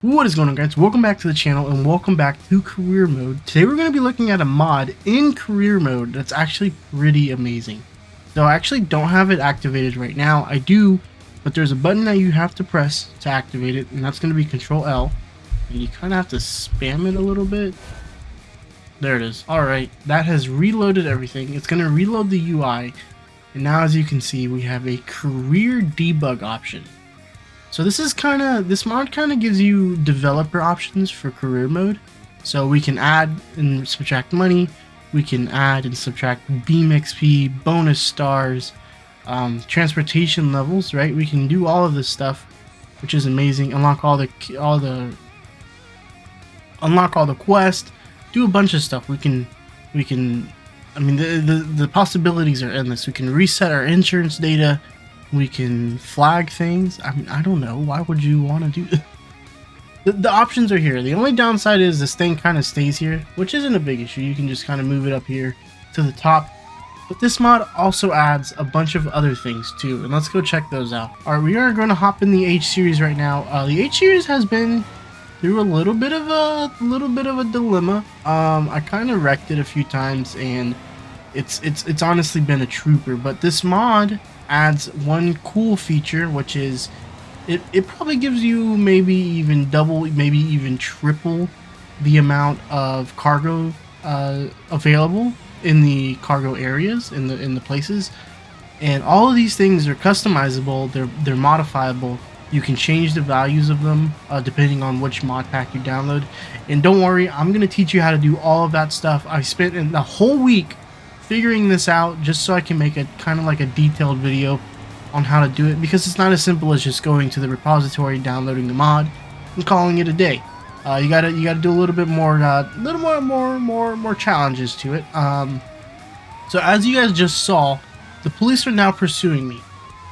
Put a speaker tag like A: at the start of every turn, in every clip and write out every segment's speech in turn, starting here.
A: What is going on, guys? Welcome back to the channel and welcome back to career mode. Today we're going to be looking at a mod in career mode that's actually pretty amazing. So I actually don't have it activated right now. I do, but there's a button that you have to press to activate it, and that's going to be Control L. And you kind of have to spam it a little bit. There it is. Alright, that has reloaded everything. It's going to reload the UI, and now as you can see we have a career debug option. So this mod kind of gives you developer options for career mode. So we can add and subtract money, we can add and subtract Beam XP, bonus stars, transportation levels, right? We can do all of this stuff, which is amazing. Unlock all the quests, do a bunch of stuff. We can I mean the possibilities are endless. We can reset our insurance data. We can flag things. I mean, I don't know. Why would you want to do this? The options are here. The only downside is this thing kind of stays here, which isn't a big issue. You can just kind of move it up here to the top. But this mod also adds a bunch of other things too, and let's go check those out. Alright, we are going to hop in the H series right now. The H series has been through a little bit of a dilemma. I kind of wrecked it a few times, and it's honestly been a trooper. But this mod adds one cool feature, which is it probably gives you maybe even double, maybe even triple the amount of cargo available in the cargo areas, in the places. And all of these things are customizable, they're modifiable. You can change the values of them depending on which mod pack you download. And don't worry, I'm gonna teach you how to do all of that stuff. I spent the whole week figuring this out just so I can make a kind of like a detailed video on how to do it, because it's not as simple as just going to the repository, downloading the mod, and calling it a day. You gotta do a little bit more, more challenges to it. So as you guys just saw, the police are now pursuing me,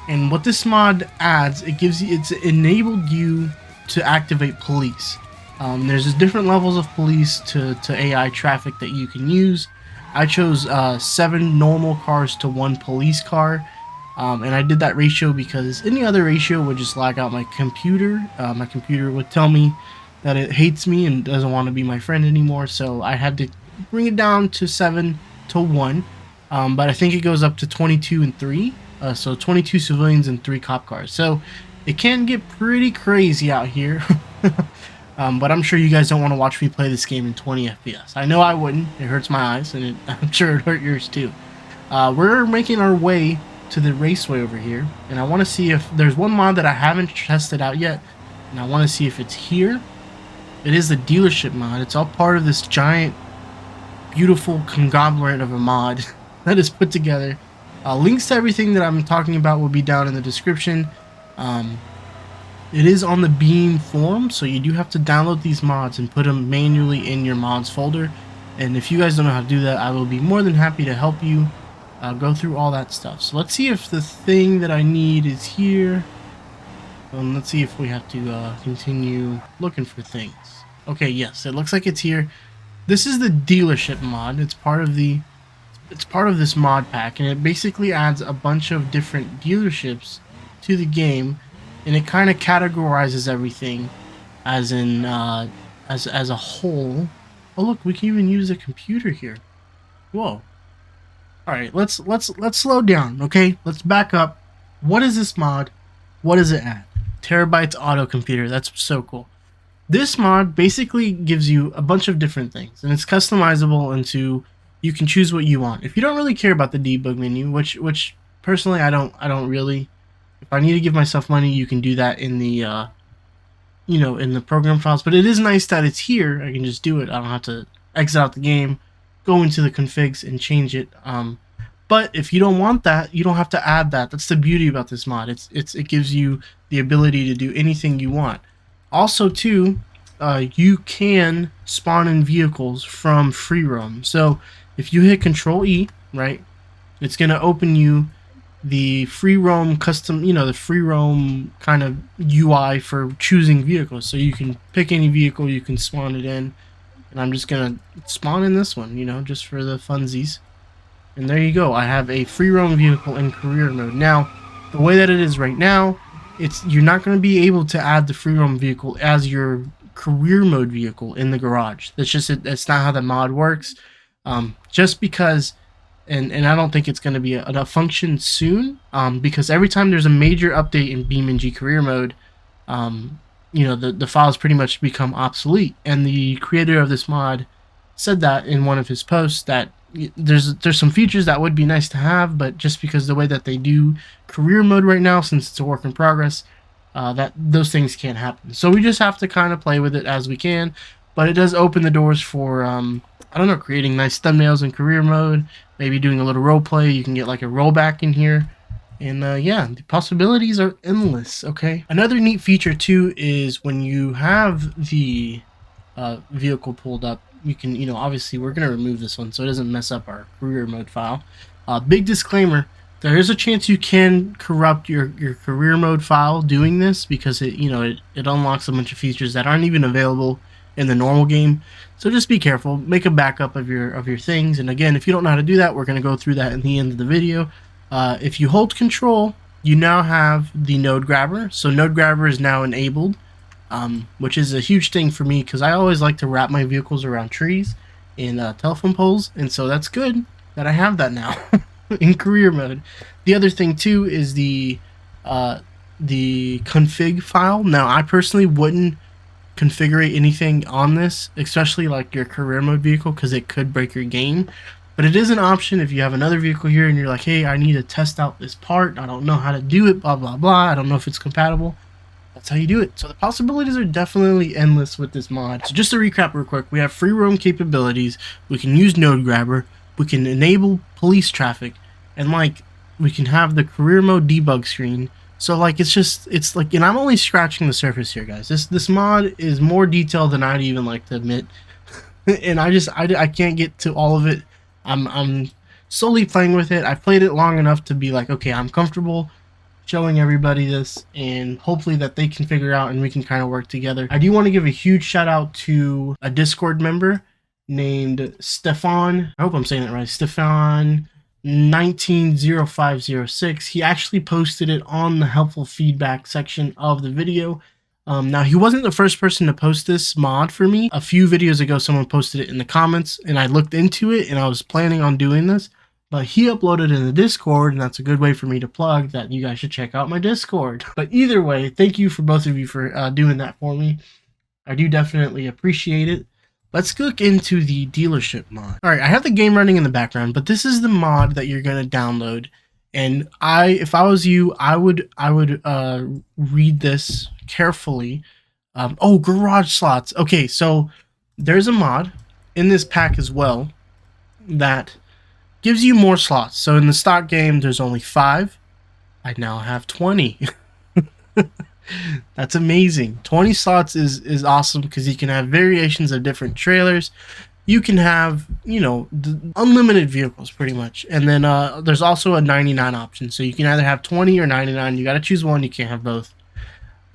A: and what this mod adds, it's enabled you to activate police. There's just different levels of police to AI traffic that you can use. I chose 7 normal cars to 1 police car, and I did that ratio because any other ratio would just lag out my computer. My computer would tell me that it hates me and doesn't want to be my friend anymore, so I had to bring it down to 7 to 1, but I think it goes up to 22 and 3, so 22 civilians and 3 cop cars. So it can get pretty crazy out here. But I'm sure you guys don't want to watch me play this game in 20 FPS. I know I wouldn't. It hurts my eyes, and I'm sure it hurt yours too. We're making our way to the raceway over here, and I want to see if there's one mod that I haven't tested out yet, and I want to see if it's here. It is the dealership mod. It's all part of this giant, beautiful conglomerate of a mod that is put together. Links to everything that I'm talking about will be down in the description. It is on the Beam forum, so you do have to download these mods and put them manually in your mods folder. And if you guys don't know how to do that, I will be more than happy to help you go through all that stuff. So let's see if the thing that I need is here. Let's see if we have to continue looking for things. Okay, yes, it looks like it's here. This is the dealership mod. It's part of this mod pack, and it basically adds a bunch of different dealerships to the game. And it kind of categorizes everything as in as a whole. Oh look, we can even use a computer here. Whoa. Alright, let's slow down, okay? Let's back up. What is this mod? What does it add? Terabytes auto computer. That's so cool. This mod basically gives you a bunch of different things, and it's customizable into, you can choose what you want. If you don't really care about the debug menu, which personally I don't really. If I need to give myself money, you can do that in the, in the program files. But it is nice that it's here. I can just do it. I don't have to exit out the game, go into the configs, and change it. But if you don't want that, you don't have to add that. That's the beauty about this mod. It gives you the ability to do anything you want. Also, too, you can spawn in vehicles from free roam. So if you hit Control E, right, it's gonna open you the free roam custom, the free roam kind of UI for choosing vehicles. So you can pick any vehicle, you can spawn it in, and I'm just gonna spawn in this one, just for the funsies. And there you go, I have a free roam vehicle in career mode. Now, the way that it is right now, you're not going to be able to add the free roam vehicle as you're career mode vehicle in the garage. That's not how the mod works. Just because, and I don't think it's going to be a function soon, because every time there's a major update in BeamNG career mode, the files pretty much become obsolete. And the creator of this mod said that in one of his posts, that there's some features that would be nice to have, but just because the way that they do career mode right now, since it's a work in progress, that those things can't happen. So we just have to kind of play with it as we can, but it does open the doors for I don't know, creating nice thumbnails in career mode, maybe doing a little role play. You can get like a rollback in here, and yeah, the possibilities are endless. Okay, another neat feature too is when you have the vehicle pulled up, you can, obviously we're gonna remove this one so it doesn't mess up our career mode file. Big disclaimer: there is a chance you can corrupt your career mode file doing this, because it unlocks a bunch of features that aren't even available in the normal game. So just be careful. Make a backup of your things. And again, if you don't know how to do that, we're going to go through that in the end of the video. If you hold Control, you now have the node grabber. So node grabber is now enabled, which is a huge thing for me, because I always like to wrap my vehicles around trees and telephone poles, and so that's good that I have that now. In career mode. The other thing too is the config file. Now, I personally wouldn't configure anything on this, especially like your career mode vehicle, because it could break your game. But it is an option if you have another vehicle here and you're like, hey, I need to test out this part, I don't know how to do it, blah blah blah, I don't know if it's compatible. That's how you do it. So the possibilities are definitely endless with this mod. So just to recap real quick, we have free roam capabilities, we can use node grabber, we can enable police traffic, and like we can have the career mode debug screen. So like it's like, and I'm only scratching the surface here, guys. This mod is more detailed than I'd even like to admit. And I can't get to all of it. I'm slowly playing with it. I've played it long enough to be like, okay, I'm comfortable showing everybody this, and hopefully that they can figure out and we can kind of work together. I do want to give a huge shout out to a Discord member named Stefan. I hope I'm saying it right. Stefan 190506. He actually posted it on the helpful feedback section of the video. Now, he wasn't the first person to post this mod for me. A few videos ago, someone posted it in the comments, and I looked into it, and I was planning on doing this, but he uploaded in the Discord, and that's a good way for me to plug that you guys should check out my Discord. But either way, thank you for both of you for doing that for me. I do definitely appreciate it. Let's look into the dealership mod. All right, I have the game running in the background, but this is the mod that you're going to download. And if I was you, I would read this carefully. Oh, garage slots. Okay, so there's a mod in this pack as well that gives you more slots. So in the stock game, there's only 5. I now have 20. That's amazing. 20 slots is awesome, because you can have variations of different trailers. You can have, unlimited vehicles pretty much. And then there's also a 99 option. So you can either have 20 or 99. You got to choose one. You can't have both.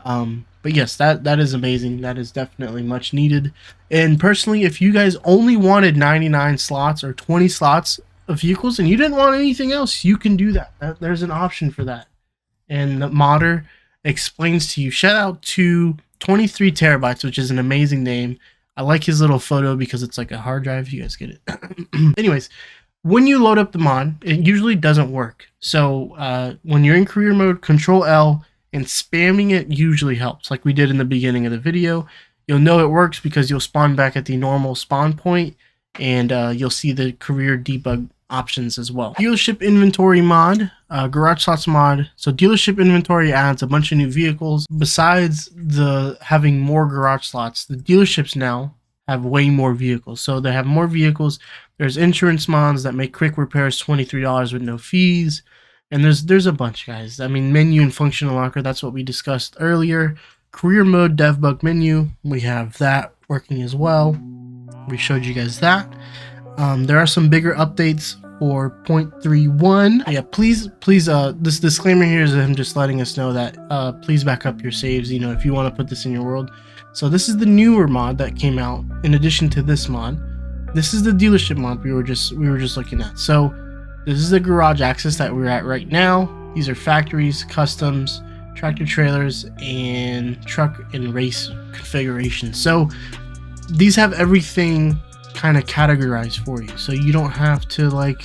A: But yes, that is amazing. That is definitely much needed. And personally, if you guys only wanted 99 slots or 20 slots of vehicles and you didn't want anything else, you can do that. There's an option for that. And the modder explains to you. Shout out to 23 terabytes, which is an amazing name. I like his little photo because it's like a hard drive. You guys get it. Anyways, when you load up the mod, it usually doesn't work. So when you're in career mode, Control L and spamming it usually helps, like we did in the beginning of the video. You'll know it works because you'll spawn back at the normal spawn point, and you'll see the career debug options as well. Dealership inventory mod, garage slots mod. So dealership inventory adds a bunch of new vehicles. Besides the having more garage slots, the dealerships now have way more vehicles. So they have more vehicles. There's insurance mods that make quick repairs $23 with no fees. And there's a bunch, guys. I mean, menu and function unlocker, that's what we discussed earlier. Career mode dev bug menu, we have that working as well. We showed you guys that. There are some bigger updates for 0.31. Yeah, please, this disclaimer here is him just letting us know that please back up your saves, if you want to put this in your world. So this is the newer mod that came out in addition to this mod. This is the dealership mod we were just looking at. So this is the garage access that we're at right now. These are factories, customs, tractor trailers, and truck and race configuration. So these have everything kind of categorized for you, so you don't have to like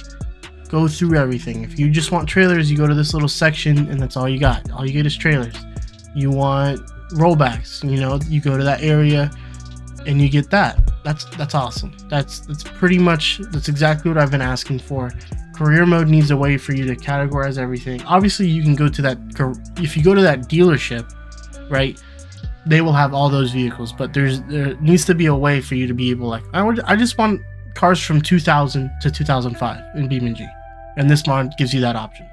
A: go through everything. If you just want trailers, you go to this little section and that's all you got. All you get is trailers. You want rollbacks, you know, you go to that area and you get that. That's awesome. That's pretty much, that's exactly what I've been asking for. Career mode needs a way for you to categorize everything. Obviously you can go to that, if you go to that dealership, right, they will have all those vehicles, but there needs to be a way for you to be able, like, I just want cars from 2000 to 2005 in BeamNG, and this mod gives you that option,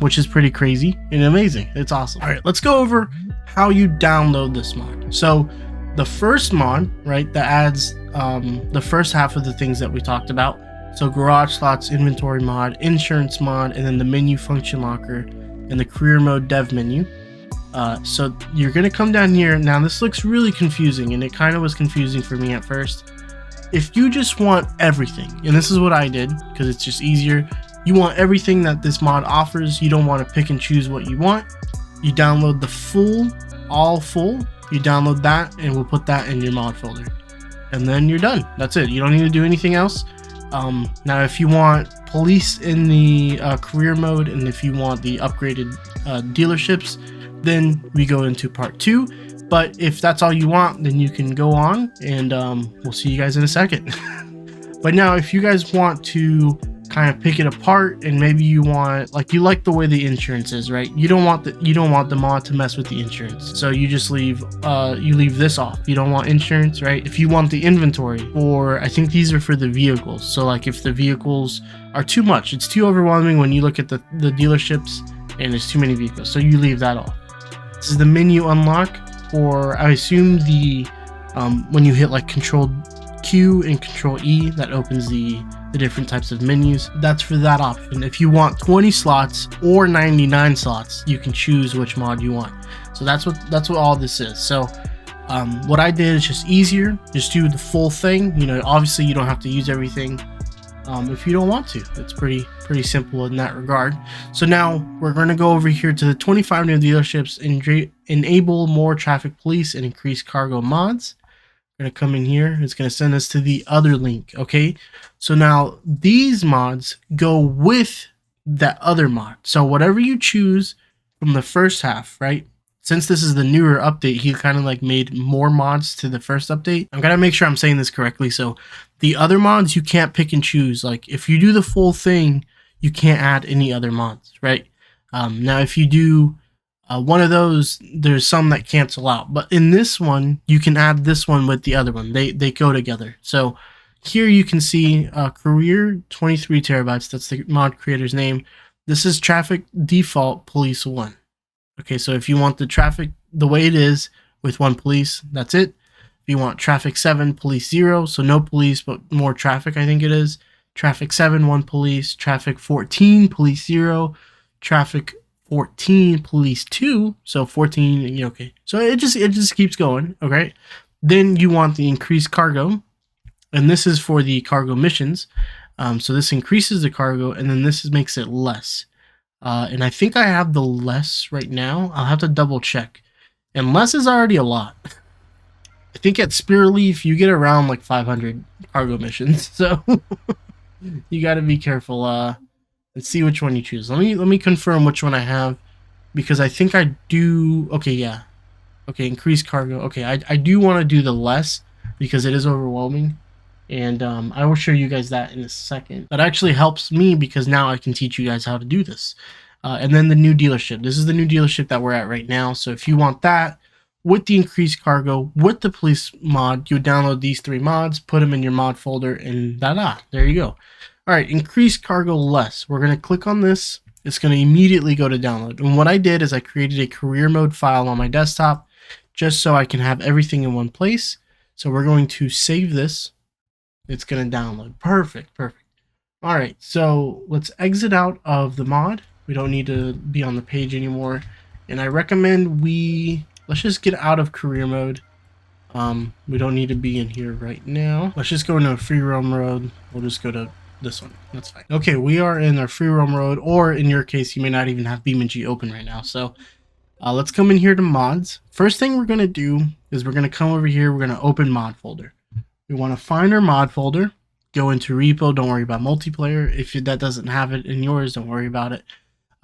A: which is pretty crazy and amazing. It's awesome. All right, let's go over how you download this mod. So the first mod, right, that adds the first half of the things that we talked about. So garage slots, inventory mod, insurance mod, and then the menu function locker and the career mode dev menu. So you're gonna come down here. Now this looks really confusing, and it kind of was confusing for me at first. If you just want everything, and this is what I did because it's just easier, you want everything that this mod offers, you don't want to pick and choose what you want, you download the full, all full, you download that, and we'll put that in your mod folder, and then you're done. That's it. You don't need to do anything else. Now if you want police in the career mode, and if you want the upgraded dealerships, then we go into part 2. But if that's all you want, then you can go on, and we'll see you guys in a second. But now if you guys want to kind of pick it apart, and maybe you want, like, you like the way the insurance is, right? You don't want the mod to mess with the insurance, so you just leave this off. You don't want insurance, right? If you want the inventory, or I think these are for the vehicles, so like if the vehicles are too much, it's too overwhelming when you look at the dealerships and there's too many vehicles, so you leave that off. This is the menu unlock, or I assume the when you hit like Control Q and Control E, that opens the different types of menus. That's for that option. If you want 20 slots or 99 slots, you can choose which mod you want. So that's what all this is. So what I did is just easier. Just do the full thing. You know, obviously you don't have to use everything if you don't want to. It's pretty simple in that regard. So now we're going to go over here to the 25 new dealerships and enable more traffic police and increase cargo mods. We're going to come in here. It's going to send us to the other link. Okay, so now these mods go with that other mod. So whatever you choose from the first half, right? Since this is the newer update, he kind of like made more mods to the first update. I'm gonna make sure I'm saying this correctly. So the other mods you can't pick and choose. Like if you do the full thing, you can't add any other mods, right? Now if you do one of those, there's some that cancel out. But in this one, you can add this one with the other one. They go together. So here you can see career 23 terabytes. That's the mod creator's name. This is traffic default police 1. Okay, so if you want the traffic the way it is with 1 police, that's it. If you want traffic 7, police 0, so no police but more traffic, I think it is. Traffic 7, 1 police. Traffic 14, police 0. Traffic 14, police 2, so 14, okay. So it just keeps going, okay? Then you want the increased cargo, and this is for the cargo missions. So this increases the cargo, and then this makes it less. And I think I have the less right now. I'll have to double check. And less is already a lot. I think at Spearleaf you get around like 500 cargo missions. So you got to be careful. Let's see which one you choose. Let me confirm which one I have, because I think I do. Okay, yeah. Okay, increase cargo. Okay, I do want to do the less because it is overwhelming. And I will show you guys that in a second. That actually helps me because now I can teach you guys how to do this. And then the new dealership. This is the new dealership that we're at right now. So if you want that with the increased cargo, with the police mod, you would download these 3 mods, put them in your mod folder, and there you go. All right, increased cargo less. We're going to click on this. It's going to immediately go to download. And what I did is I created a career mode file on my desktop just so I can have everything in one place. So we're going to save this. It's going to download. Perfect. All right, so let's exit out of the mod. We don't need to be on the page anymore. And I recommend let's just get out of career mode. We don't need to be in here right now. Let's just go into a free roam mode. We'll just go to this one. That's fine. Okay, we are in our free roam mode, or in your case, you may not even have BeamNG open right now. So Let's come in here to mods. First thing we're going to do is we're going to come over here. We're going to open mod folder. We want to find our mod folder, go into repo. Don't worry about multiplayer. If that doesn't have it in yours, don't worry about it.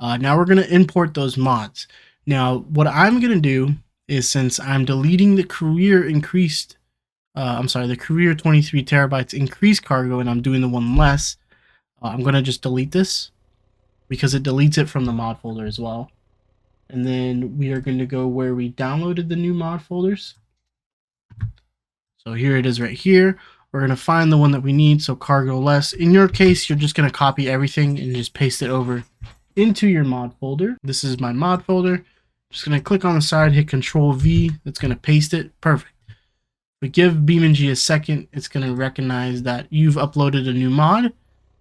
A: Now we're going to import those mods. Now, what I'm going to do is, since I'm deleting the career the career 23 terabytes increased cargo, and I'm doing the one less, I'm going to just delete this because it deletes it from the mod folder as well. And then we are going to go where we downloaded the new mod folders. So here it is right here. We're going to find the one that we need, so cargo less. In your case, you're just going to copy everything and just paste it over into your mod folder. This is my mod folder. Just going to click on the side, hit Control V. That's going to paste it. Perfect. But give BeamNG a second. It's going to recognize that you've uploaded a new mod.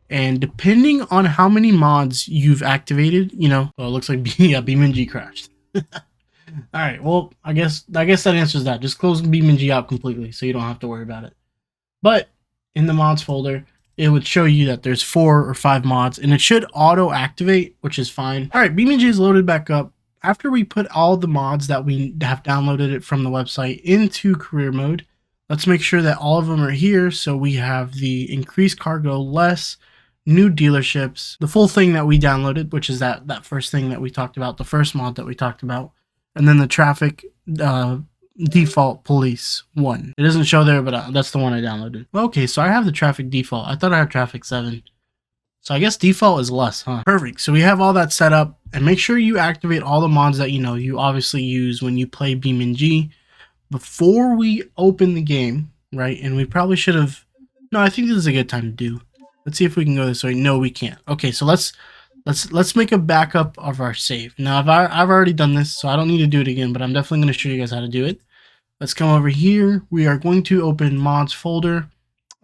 A: And depending on how many mods you've activated, well, it looks like BeamNG crashed. All right, well, I guess that answers that. Just close BeamNG out completely so you don't have to worry about it. But in the mods folder, it would show you that there's 4 or 5 mods, and it should auto activate, which is fine. All right, BeamNG is loaded back up. After we put all the mods that we have downloaded it from the website into career mode, let's make sure that all of them are here. So we have the increased cargo less, new dealerships, the full thing that we downloaded, which is that first thing that we talked about, the first mod that we talked about, and then the traffic default police 1. It doesn't show there, but that's the one I downloaded. Okay, so I have the traffic default. I thought I had traffic 7. So I guess default is less, huh? Perfect. So we have all that set up, and make sure you activate all the mods that you obviously use when you play BeamNG before we open the game, right? And we probably should have. No, I think this is a good time to do. Let's see if we can go this way. No, we can't. Okay, so let's make a backup of our save. Now I've already done this, so I don't need to do it again, but I'm definitely going to show you guys how to do it. Let's come over here. We are going to open mods folder.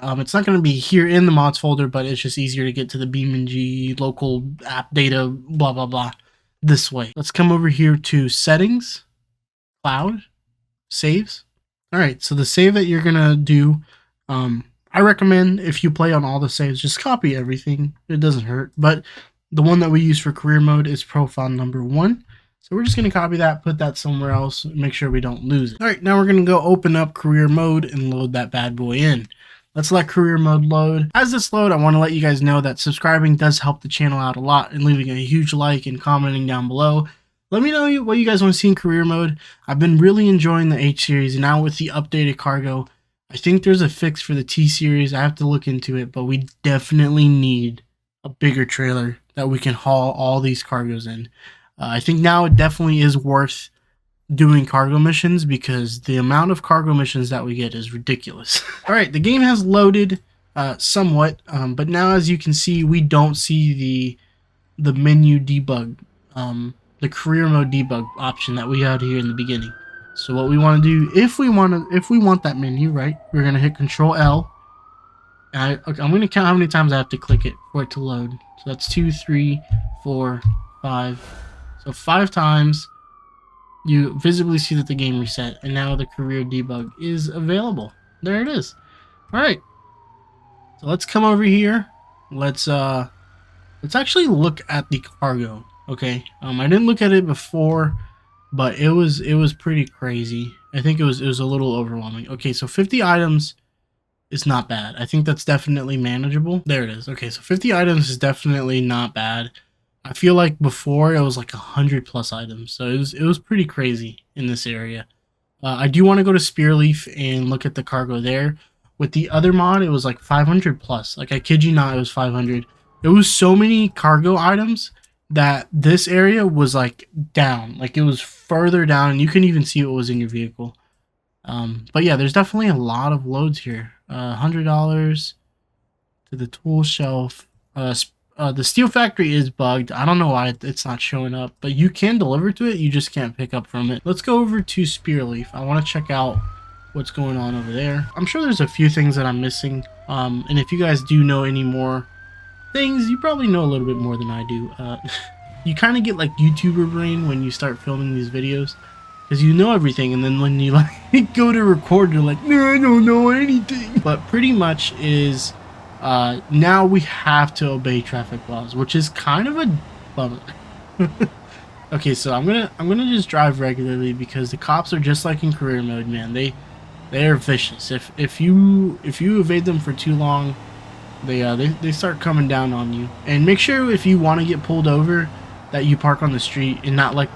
A: It's not going to be here in the mods folder, but it's just easier to get to the BeamNG local app data, blah, blah, blah, this way. Let's come over here to settings, cloud, saves. All right, so the save that you're going to do, I recommend if you play on all the saves, just copy everything. It doesn't hurt. But the one that we use for career mode is profile number 1. So we're just going to copy that, put that somewhere else, and make sure we don't lose it. All right, now we're going to go open up career mode and load that bad boy in. Let's let career mode load. As this load, I want to let you guys know that subscribing does help the channel out a lot, and leaving a huge like and commenting down below. Let me know what you guys want to see in career mode. I've been really enjoying the H series, and now with the updated cargo, I think there's a fix for the T series. I have to look into it, but we definitely need a bigger trailer that we can haul all these cargos in. I think now it definitely is worth doing cargo missions because the amount of cargo missions that we get is ridiculous. All right, the game has loaded somewhat, but now as you can see, we don't see the menu debug, the career mode debug option that we had here in the beginning. So what we want to do, if we want that menu, right, we're gonna hit Control L. And I'm gonna count how many times I have to click it for it to load. So that's 2, 3, 4, 5. So 5 times. You visibly see that the game reset, and now the career debug is available. There it is. All right. So let's come over here. Let's actually look at the cargo. Okay. I didn't look at it before, but it was pretty crazy. I think it was a little overwhelming. Okay, so 50 items is not bad. I think that's definitely manageable. There it is. Okay, so 50 items is definitely not bad. I feel like before it was like 100+ items, so it was pretty crazy in this area. I do want to go to Spearleaf and look at the cargo there. With the other mod, it was like 500+. Like, I kid you not, it was 500. It was so many cargo items that this area was like down, like it was further down, and you can even see what was in your vehicle. But yeah, there's definitely a lot of loads here. $100 to the tool shelf. The steel factory is bugged. I don't know why it's not showing up, but you can deliver to it. You just can't pick up from it. Let's go over to Spearleaf. I want to check out what's going on over there. I'm sure there's a few things that I'm missing. And if you guys do know any more things, you probably know a little bit more than I do. You kind of get like YouTuber brain when you start filming these videos, because you know everything, and then when you like go to record, you're like, no, I don't know anything. But pretty much is now we have to obey traffic laws, which is kind of a bummer. Okay, so I'm gonna just drive regularly because the cops are just like in career mode, man. They are vicious. If you evade them for too long, they start coming down on you. And make sure if you want to get pulled over, that you park on the street and not like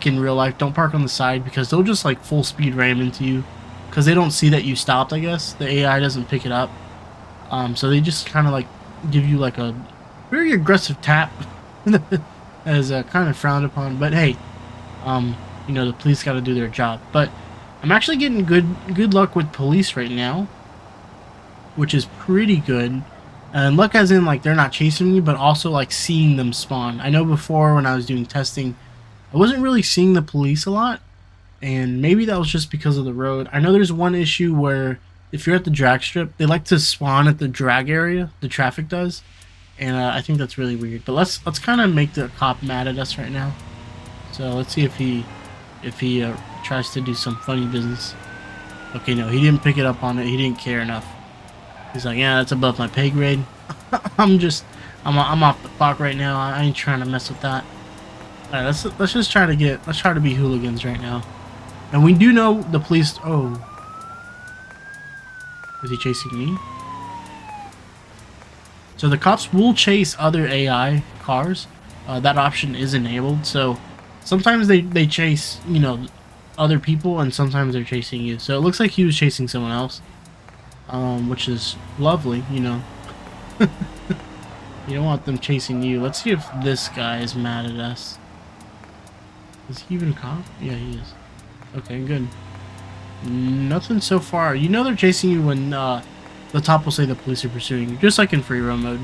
A: in real life. Don't park on the side because they'll just like full speed ram into you because they don't see that you stopped. I guess the AI doesn't pick it up. So they just kind of like give you like a very aggressive tap as kind of frowned upon. But hey, you know, the police got to do their job. But I'm actually getting good luck with police right now, which is pretty good. And luck as in like they're not chasing me, but also like seeing them spawn. I know before when I was doing testing, I wasn't really seeing the police a lot, and maybe that was just because of the road. I know there's one issue where if you're at the drag strip, they like to spawn at the drag area, the traffic does, and I think that's really weird. But let's kind of make the cop mad at us right now. So let's see if he tries to do some funny business. Okay, no, he didn't pick it up on it. He didn't care enough. He's like, yeah, that's above my pay grade. I'm off the clock right now. I ain't trying to mess with that. All right, let's just try to be hooligans right now. And we do know the police. Oh, is he chasing me? So the cops will chase other AI cars. That option is enabled. So sometimes they chase, you know, other people, and sometimes they're chasing you. So it looks like he was chasing someone else. Which is lovely, you know. You don't want them chasing you. Let's see if this guy is mad at us. Is he even a cop? Yeah, he is. Okay, good. Nothing so far. You know they're chasing you when the top will say the police are pursuing you, just like in free roam mode.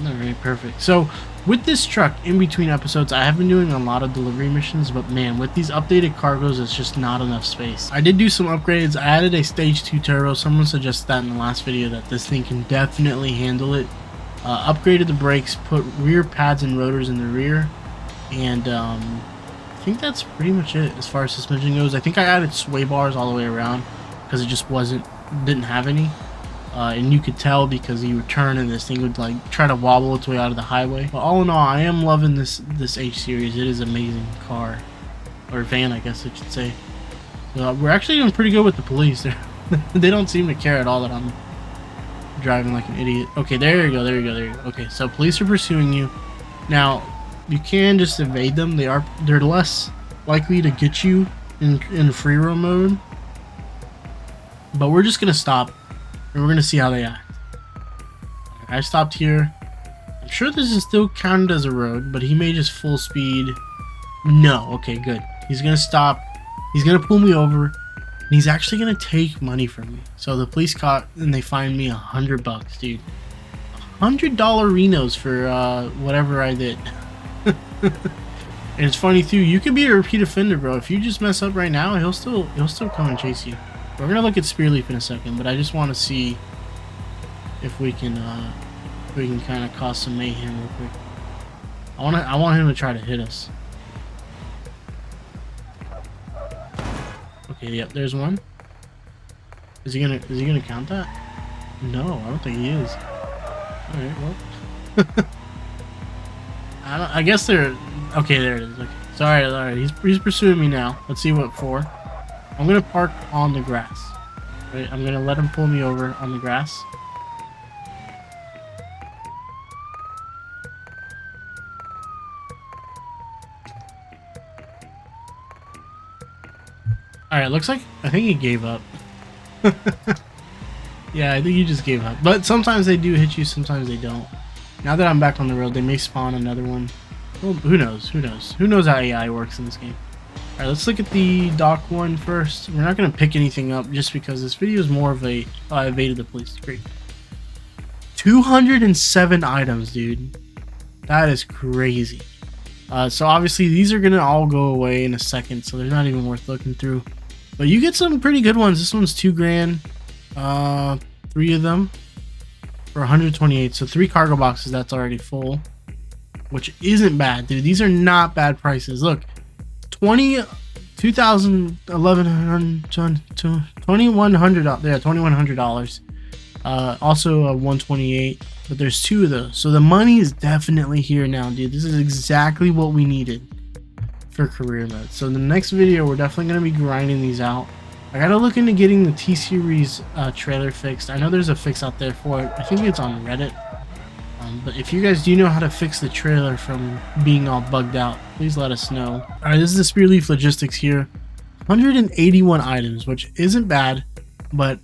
A: Alright, perfect. So with this truck, in between episodes, I have been doing a lot of delivery missions, but man, with these updated cargos, it's just not enough space. I did do some upgrades. I added a stage 2 turbo. Someone suggested that in the last video, that this thing can definitely handle it. Upgraded the brakes, put rear pads and rotors in the rear, and I think that's pretty much it as far as suspension goes. I think I added sway bars all the way around because it just didn't have any. And you could tell because you would turn and this thing would like try to wobble its way out of the highway. But all in all, I am loving this H series. It is an amazing car, or van, I guess I should say. So we're actually doing pretty good with the police. They don't seem to care at all that I'm driving like an idiot. Okay, there you go. Okay, so police are pursuing you. Now you can just evade them. They're less likely to get you in free roam mode. But we're just gonna stop. And we're gonna see how they act. I stopped here. I'm sure this is still counted as a road, but he may just full speed. No, okay, good. He's gonna stop. He's gonna pull me over, and he's actually gonna take money from me. So the police caught, and they fined me $100, dude. $100 Renos for whatever I did. And it's funny too. You could be a repeat offender, bro. If you just mess up right now, he'll still come and chase you. We're gonna look at Spearleaf in a second, but I just want to see if we can kind of cause some mayhem real quick. I want him to try to hit us. Okay, yep, there's one. Is he gonna count that? No, I don't think he is. All right, well, I guess they're okay. There it is. Okay, sorry, all right. He's pursuing me now. Let's see what for. I'm gonna park on the grass. Right, I'm gonna let him pull me over on the grass. Alright, looks like I think he gave up. Yeah, I think he just gave up. But sometimes they do hit you, sometimes they don't. Now that I'm back on the road, they may spawn another one. Well, who knows? Who knows? Who knows how AI works in this game? Alright, let's look at the dock one first. We're not going to pick anything up just because this video is more of a evaded the police. Great. 207 items, dude. That is crazy. So obviously these are going to all go away in a second, so they're not even worth looking through. But you get some pretty good ones. This one's $2 grand. 3 of them for 128. So 3 cargo boxes, that's already full, which isn't bad, dude. These are not bad prices. Look. $2,100. Yeah, $2,100. Also a 128, but there's 2 of those. So the money is definitely here now, dude. This is exactly what we needed for career mode. So in the next video, we're definitely going to be grinding these out. I gotta look into getting the T-Series trailer fixed. I know there's a fix out there for it. I think it's on Reddit. But if you guys do know how to fix the trailer from being all bugged out, please let us know. Alright, this is the Spearleaf Logistics here. 181 items, which isn't bad, but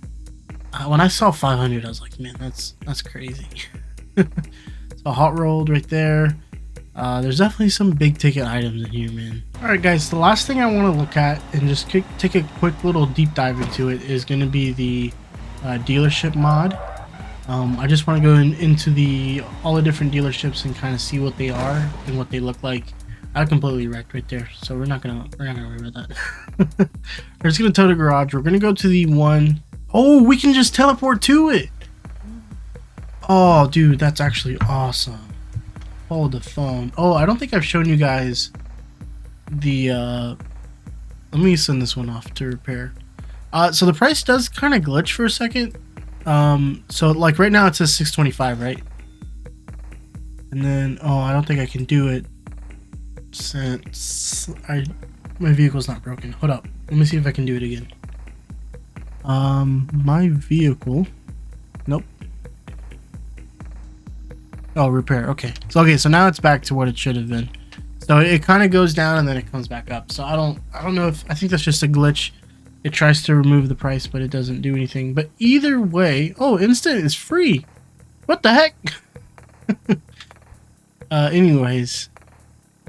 A: when I saw 500, I was like, man, that's crazy. So hot rolled right there. There's definitely some big ticket items in here, man. Alright guys, the last thing I want to look at and just take a quick little deep dive into it is going to be the dealership mod. I just want to go into all the different dealerships and kind of see what they are and what they look like. I completely wrecked right there, so we're not gonna worry about that. We're just gonna tow the garage. We're gonna go to the one. Oh, we can just teleport to it. Oh, dude, that's actually awesome. Hold the phone. Oh, I don't think I've shown you guys the let me send this one off to repair. So the price does kind of glitch for a second. So like right now it says 625, right? And then I don't think I can do it since my vehicle's not broken. Hold up, let me see if I can do it again. My vehicle, nope. Oh, repair. Okay, so now it's back to what it should have been. So it kind of goes down and then it comes back up. So I don't know if, I think that's just a glitch. It tries to remove the price, but it doesn't do anything. But either way, oh, instant is free. What the heck? Anyways,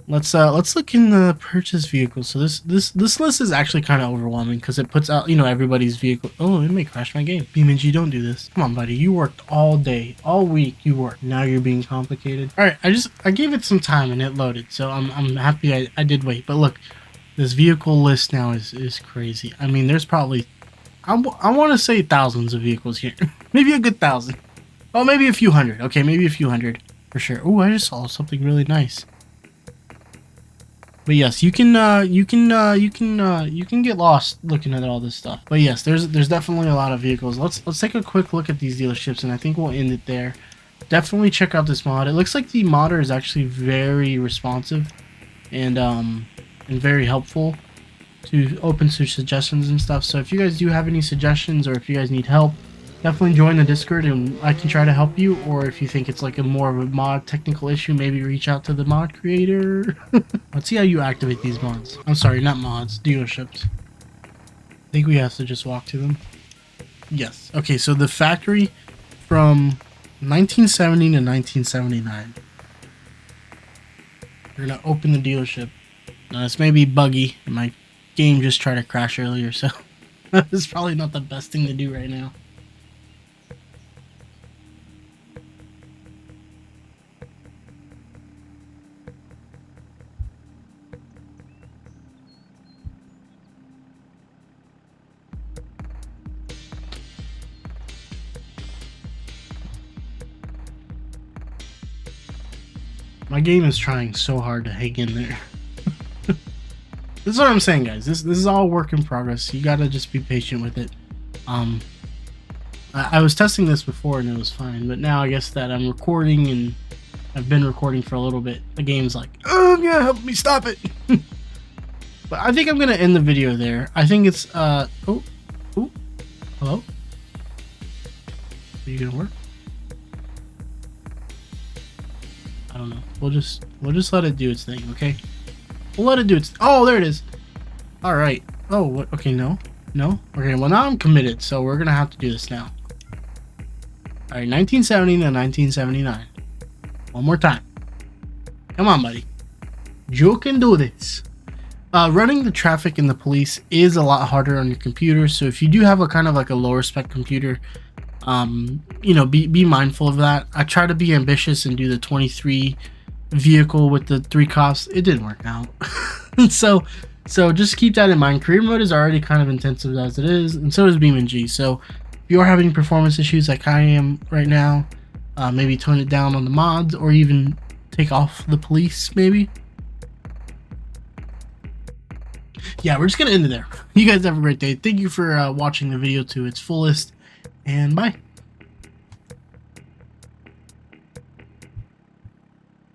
A: let's look in the purchase vehicle. So this list is actually kind of overwhelming because it puts out, you know, everybody's vehicle. Oh, it may crash my game. BeamNG, don't do this. Come on, buddy. You worked all day, all week. You worked. Now you're being complicated. All right, I gave it some time and it loaded, so I'm happy I did wait. But look, this vehicle list now is crazy. I mean, there's probably I want to say thousands of vehicles here. Maybe a good 1,000. Oh, maybe a few hundred. Okay, maybe a few hundred for sure. Oh, I just saw something really nice. But yes, you can get lost looking at all this stuff. But yes, there's definitely a lot of vehicles. Let's take a quick look at these dealerships, and I think we'll end it there. Definitely check out this mod. It looks like the modder is actually very responsive and very helpful to open to suggestions and stuff. So if you guys do have any suggestions or if you guys need help, definitely join the Discord and I can try to help you. Or if you think it's like a more of a mod technical issue, maybe reach out to the mod creator. Let's see how you activate these mods. I'm sorry, not mods, dealerships. I think we have to just walk to them. Yes. Okay, so the factory from 1970 to 1979. We're gonna open the dealership. Now this may be buggy. My game just tried to crash earlier, so it's probably not the best thing to do right now. My game is trying so hard to hang in there. This is what I'm saying, guys. This is all work in progress. You gotta just be patient with it. I was testing this before and it was fine, but now I guess that I'm recording and I've been recording for a little bit. The game's like, oh yeah, help me stop it. But I think I'm gonna end the video there. I think it's oh, hello? Are you gonna work? I don't know. We'll just let it do its thing, okay? We'll let it do its. Oh, there it is. All right. Oh, what? Okay, no. Okay, well now I'm committed, so we're gonna have to do this now. All right, 1970 to 1979. One more time. Come on, buddy. You can do this. Running the traffic and the police is a lot harder on your computer, so if you do have a kind of like a lower spec computer, you know, be mindful of that. I try to be ambitious and do the 23 vehicle with the 3 cops. It didn't work out. so just keep that in mind. Career mode is already kind of intensive as it is, and so is BeamNG. So if you are having performance issues like I am right now, maybe tone it down on the mods or even take off the police maybe. Yeah, we're just gonna end it there. You guys have a great day. Thank you for watching the video to its fullest, and bye.